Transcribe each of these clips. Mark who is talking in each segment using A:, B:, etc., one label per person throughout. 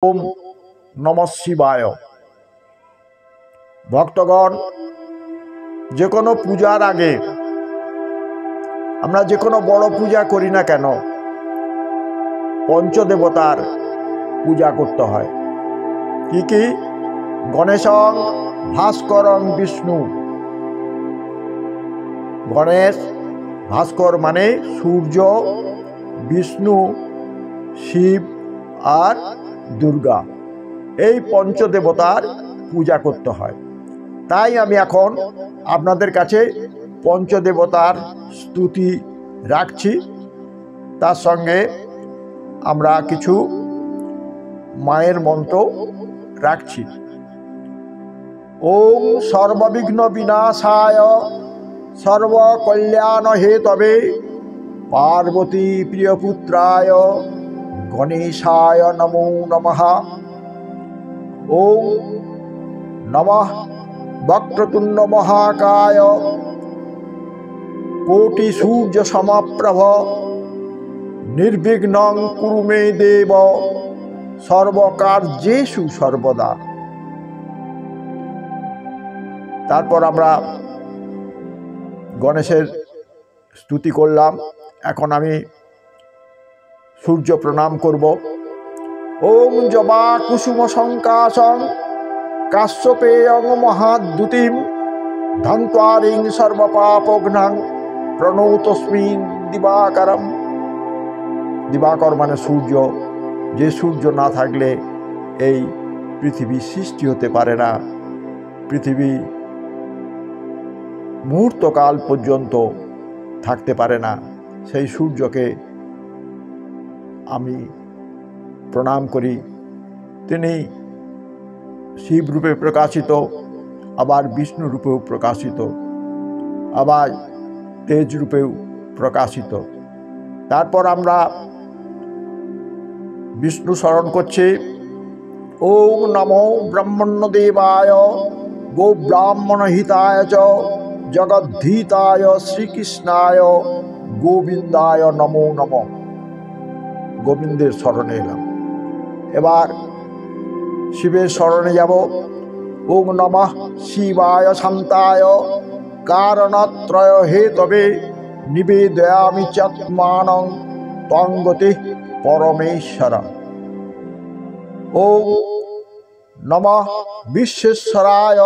A: ওম নমঃ শিবায়। ভক্তগণ, যে কোনো পূজার আগে আমরা যে কোনো বড় পূজা করি না কেন, পঞ্চদেবতার পূজা করতে হয়। কি কি? গণেশং, ভাস্করং, বিষ্ণু। গণেশ, ভাস্কর মানে সূর্য, বিষ্ণু শিব আর দুর্গা, এই পঞ্চদেবতার পূজা করতে হয়। তাই আমি এখন আপনাদের কাছে পঞ্চদেবতার স্তুতি রাখছি, তার সঙ্গে আমরা কিছু মায়ের মন্ত্র রাখছি। ওম সর্ববিঘ্ন বিনাশায় সর্বকল্যাণ হেতবে পার্বতী প্রিয়পুত্রায় গণেশায় নমো নমঃ। ওম নমঃ বক্রতুণ্ড মহাকায় কোটি সূর্য সমপ্রভ নির্বিঘ্নং কুরু মে দেব সর্বকার্যেষু সর্বদা। তারপর আমরা গণেশের স্তুতি করলাম। এখন আমি সূর্য প্রণাম করব। ওম জবা কুসুম সংকাশং কাশ্যপেয়ং মহাদ্যুতিম ধন্ত্বারিং সর্বপাপঘ্নাং প্রণতস্মিন দিবাকরম। দিবাকর মানে সূর্য। যে সূর্য না থাকলে এই পৃথিবী সৃষ্টি হতে পারে না। পৃথিবী মুহূর্তকাল পর্যন্ত থাকতে পারে না। সেই সূর্যকে আমি প্রণাম করি। তিনি শিব রূপে প্রকাশিত, আবার বিষ্ণু রূপেও প্রকাশিত, আবার তেজ রূপেও প্রকাশিত। তারপর আমরা বিষ্ণু স্মরণ করছি। ওম নমো ব্রহ্মণ্যদেবায় গো ব্রাহ্মণ হিতায় চ জগদ্ধিতায় শ্রীকৃষ্ণায় গোবিন্দায় নমো নমঃ। গোবিন্দের স্মরণে এলাম। এবার শিবের স্মরণে যাব। ওম নমঃ শিবায় শান্তায় কারণত্রয় হেতবে নিবেদয়ামি চাত্মানং ত্বং গতি পরমেশ্বর। ওম নমঃ বিশ্বেশ্বরায়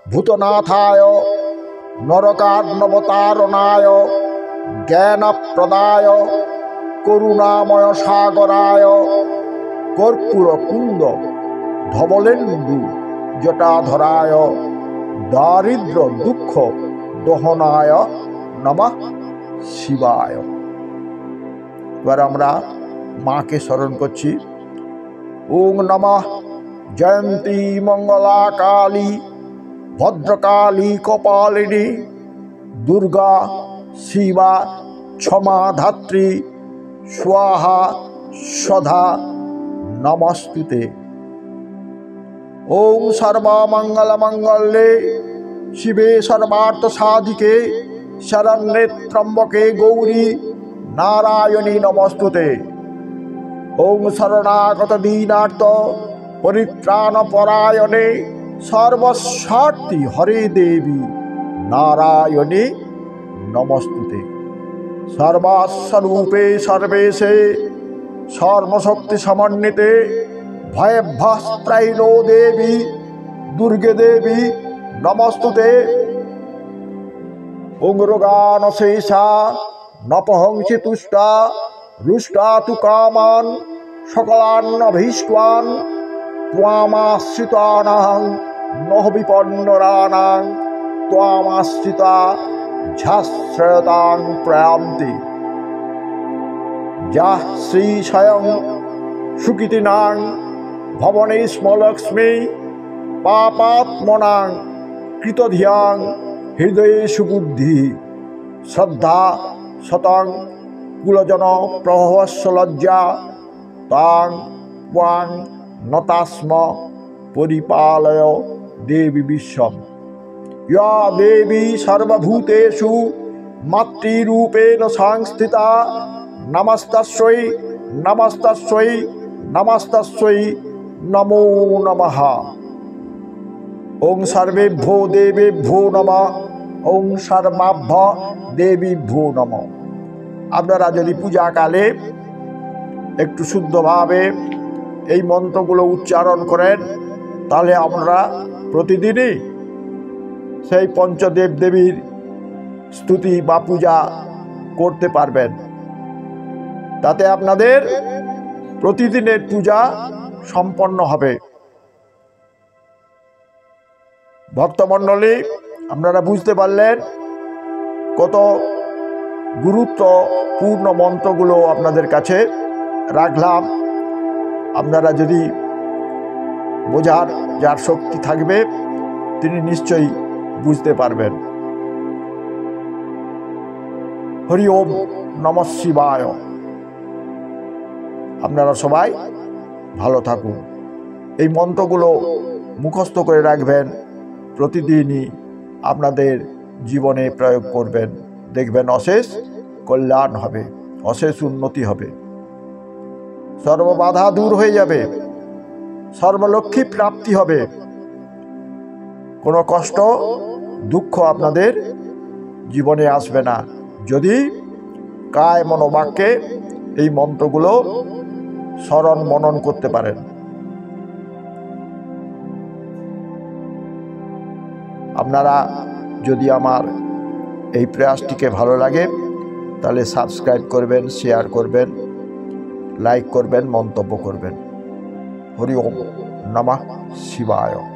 A: ভূতনাথায় নরকার্ণবতারণায় জ্ঞানপ্রদায় করুণাময় সাগরায় কর্পূর কুন্দ ধবলেন্দু জটাধরায় দারিদ্র দুঃখ দহনায় নমঃ শিবায়। এবার আমরা মাকে স্মরণ করছি। ওম নমঃ জয়ন্তী মঙ্গলা কালী ভদ্রকালী কপালিনী দুর্গা শিবা ক্ষমা ধাত্রী স্বাহা সদা নমস্তুতে। ওম সর্বমঙ্গল মঙ্গলে শিবে সর্বার্থ সাধিকে শরণ্যে ত্র্যম্বকে গৌরী নারায়ণী নমস্তুতে। ওম শরণাগত দীনার্থ পরিত্রাণ পরায়ণে সর্বস্বার্থী হরে দেবী নারায়ণী নমস্তুতে। সর্বস্বরূপে সর্বেশে সর্বশক্তি সমন্বিতে ভয়ভস্ত্রৈলো দেবী দুর্গে দেবী নমস্তুতে। উগ্রগানশেষা নপহংসি তুষ্টা রুষ্টা তু কামান সকলান্নভীষ্টান ত্বামাশ্রিতানাং নহ বিপন্নরানাং ত্বামাশ্রিতা ঝাশ্রয়তাং প্রয়ান্তি। যাঃ শ্রী স্বয়ং সুকৃতিনাং ভবনে স্মলক্ষ্মী পাপাত্মনাং কৃতধিয়াং হৃদয়ে সুবুদ্ধি শ্রদ্ধা শতং কুলজন প্রভবস্য লজ্জা তাং ত্বাং নতাস্ম পরিপালয় দেবী বিশ্বম। ইয়া দেবী সর্বভূতেষু মাতৃরূপেণ সংস্থিতা নমস্তস্যৈ নমস্তস্যৈ নমস্তস্যৈ নমো নমঃ। ওং সর্বেভ্যো দেবেভ্যো নমঃ। ওং সর্বাভ্য দেবীভ্যো নমঃ। আপনারা যদি পূজাকালে একটু শুদ্ধভাবে এই মন্ত্রগুলো উচ্চারণ করেন, তাহলে আমরা প্রতিদিনই সেই পঞ্চদেব দেবীর স্তুতি বা পূজা করতে পারবেন। তাতে আপনাদের প্রতিদিনের পূজা সম্পন্ন হবে। ভক্তমণ্ডলী, আপনারা বুঝতে পারলেন কত গুরুত্বপূর্ণ মন্ত্রগুলো আপনাদের কাছে রাখলাম। আপনারা যদি বোঝার যার শক্তি থাকবে তিনি নিশ্চয়ই বুঝতে পারবেন। হরি ওম নমঃ শিবায়। আপনারা সবাই ভালো থাকুন। এই মন্ত্রগুলো মুখস্থ করে রাখবেন, প্রতিদিনই আপনাদের জীবনে প্রয়োগ করবেন। দেখবেন অশেষ কল্যাণ হবে, অশেষ উন্নতি হবে, সর্ববাধা দূর হয়ে যাবে, সর্বলক্ষ্মী প্রাপ্তি হবে, কোনো কষ্ট দুঃখ আপনাদের জীবনে আসবে না, যদি কায় মনোবাক্যে এই মন্ত্রগুলো স্মরণ মনন করতে পারেন। আপনারা যদি আমার এই প্রয়াসটিকে ভালো লাগে তাহলে সাবস্ক্রাইব করবেন, শেয়ার করবেন, লাইক করবেন, মন্তব্য করবেন। হরি ওম নমঃ শিবায়।